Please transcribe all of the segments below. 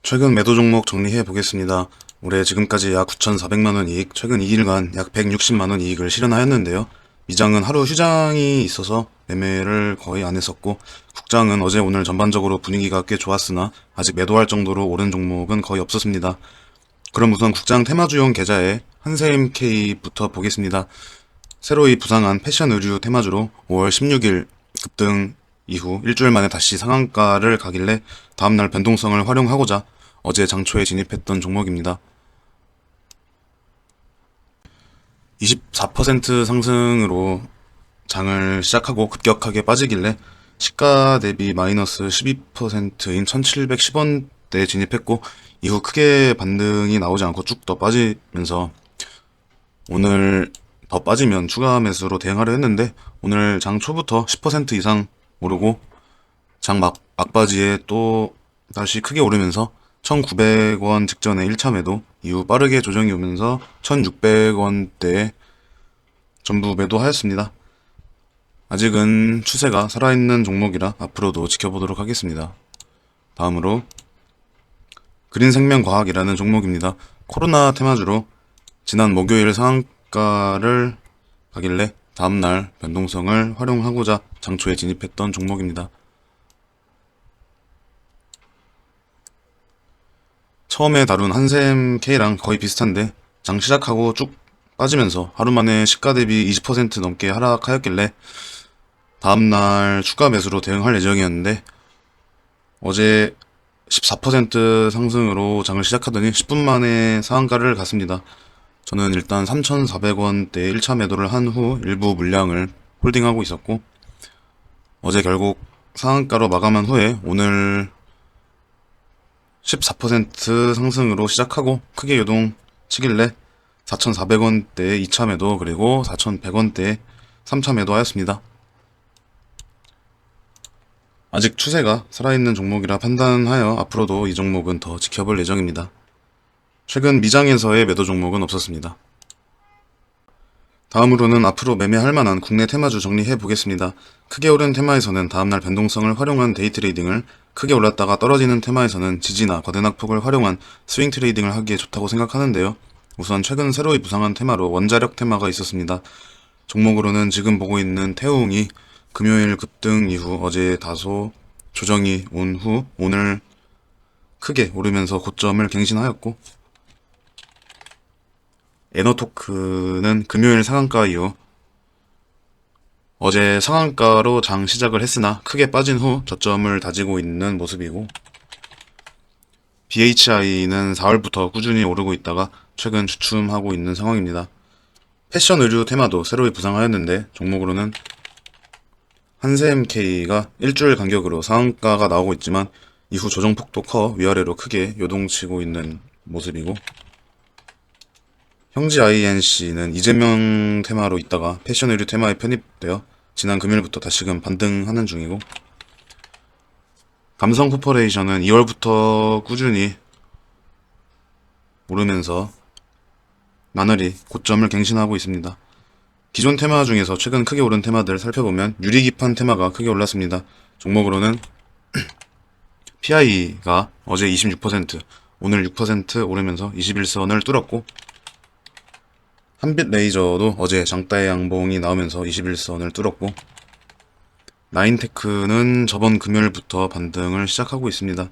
최근 매도 종목 정리해 보겠습니다. 올해 지금까지 약 9,400만원 이익, 최근 2일간 약 160만원 이익을 실현하였는데요. 미장은 하루 휴장이 있어서 매매를 거의 안 했었고, 국장은 어제 오늘 전반적으로 분위기가 꽤 좋았으나 아직 매도할 정도로 오른 종목은 거의 없었습니다. 그럼 우선 국장 테마주용 계좌에 한샘K부터 보겠습니다. 새로이 부상한 패션 의류 테마주로 5월 16일 급등 이후 일주일 만에 다시 상한가를 가길래 다음날 변동성을 활용하고자 어제 장초에 진입했던 종목입니다. 24% 상승으로 장을 시작하고 급격하게 빠지길래 시가 대비 마이너스 12%인 1710원대에 진입했고, 이후 크게 반등이 나오지 않고 쭉 더 빠지면서 오늘 더 빠지면 추가 매수로 대응하려 했는데, 오늘 장 초부터 10% 이상 오르고 장 막바지에 또 다시 크게 오르면서 1900원 직전에 1차 매도, 이후 빠르게 조정이 오면서 1600원대에 전부 매도하였습니다. 아직은 추세가 살아있는 종목이라 앞으로도 지켜보도록 하겠습니다. 다음으로 그린생명과학이라는 종목입니다. 코로나 테마주로 지난 목요일 상한가를 가길래 다음날 변동성을 활용하고자 장초에 진입했던 종목입니다. 처음에 다룬 한샘K랑 거의 비슷한데 장 시작하고 쭉 빠지면서 하루 만에 시가 대비 20% 넘게 하락하였길래 다음날 추가 매수로 대응할 예정이었는데, 어제 14% 상승으로 장을 시작하더니 10분 만에 상한가를 갔습니다. 저는 일단 3,400원대 1차 매도를 한 후 일부 물량을 홀딩하고 있었고, 어제 결국 상한가로 마감한 후에 오늘 14% 상승으로 시작하고 크게 요동치길래 4,400원대에 2차 매도, 그리고 4,100원대에 3차 매도 하였습니다. 아직 추세가 살아있는 종목이라 판단하여 앞으로도 이 종목은 더 지켜볼 예정입니다. 최근 미장에서의 매도 종목은 없었습니다. 다음으로는 앞으로 매매할 만한 국내 테마주 정리해 보겠습니다. 크게 오른 테마에서는 다음날 변동성을 활용한 데이 트레이딩을, 크게 올랐다가 떨어지는 테마에서는 지지나 거대낙폭을 활용한 스윙 트레이딩을 하기에 좋다고 생각하는데요. 우선 최근 새로이 부상한 테마로 원자력 테마가 있었습니다. 종목으로는 지금 보고 있는 태웅이 금요일 급등 이후 어제 다소 조정이 온 후 오늘 크게 오르면서 고점을 갱신하였고, 에너토크는 금요일 상한가 이후 어제 상한가로 장 시작을 했으나 크게 빠진 후 저점을 다지고 있는 모습이고, BHI는 4월부터 꾸준히 오르고 있다가 최근 주춤하고 있는 상황입니다. 패션 의류 테마도 새로이 부상하였는데 종목으로는 한샘K가 일주일 간격으로 상한가가 나오고 있지만 이후 조정폭도 커 위아래로 크게 요동치고 있는 모습이고, 형지 INC는 이재명 테마로 있다가 패션 의류 테마에 편입되어 지난 금요일부터 다시금 반등하는 중이고, 감성 코퍼레이션은 2월부터 꾸준히 오르면서 나날이 고점을 갱신하고 있습니다. 기존 테마 중에서 최근 크게 오른 테마들 살펴보면 유리기판 테마가 크게 올랐습니다. 종목으로는 PI가 어제 26%, 오늘 6% 오르면서 21선을 뚫었고, 한빛 레이저도 어제 장따의 양봉이 나오면서 21선을 뚫었고, 나인테크는 저번 금요일부터 반등을 시작하고 있습니다.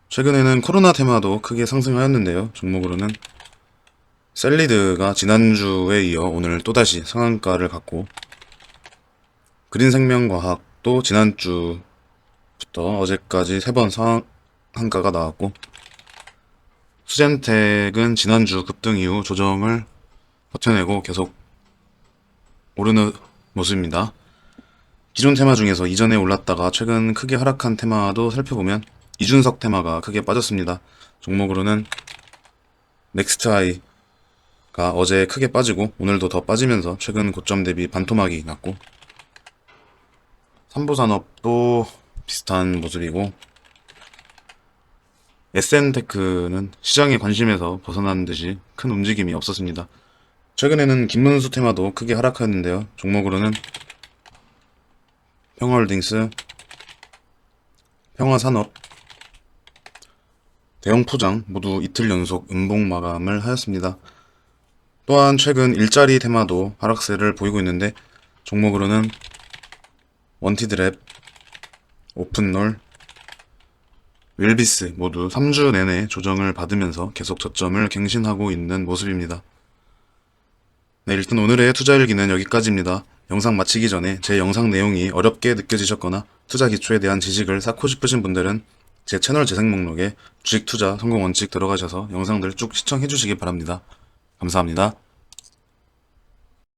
최근에는 코로나 테마도 크게 상승하였는데요. 종목으로는 셀리드가 지난주에 이어 오늘 또다시 상한가를 갔고, 그린생명과학도 지난주부터 어제까지 3번 상한가가 나왔고, 수젠텍은 지난주 급등 이후 조정을 버텨내고 계속 오르는 모습입니다. 기존 테마 중에서 이전에 올랐다가 최근 크게 하락한 테마도 살펴보면 이준석 테마가 크게 빠졌습니다. 종목으로는 넥스트아이가 어제 크게 빠지고 오늘도 더 빠지면서 최근 고점 대비 반토막이 났고, 삼보산업도 비슷한 모습이고, SN테크는 시장의 관심에서 벗어나는 듯이 큰 움직임이 없었습니다. 최근에는 김문수 테마도 크게 하락하였는데요. 종목으로는 평화홀딩스, 평화산업, 대형 포장 모두 이틀 연속 음봉 마감을 하였습니다. 또한 최근 일자리 테마도 하락세를 보이고 있는데 종목으로는 원티드랩, 오픈롤, 윌비스 모두 3주 내내 조정을 받으면서 계속 저점을 갱신하고 있는 모습입니다. 네, 일단 오늘의 투자일기는 여기까지입니다. 영상 마치기 전에 제 영상 내용이 어렵게 느껴지셨거나 투자 기초에 대한 지식을 쌓고 싶으신 분들은 제 채널 재생 목록에 주식 투자 성공 원칙 들어가셔서 영상들 쭉 시청해 주시기 바랍니다. 감사합니다.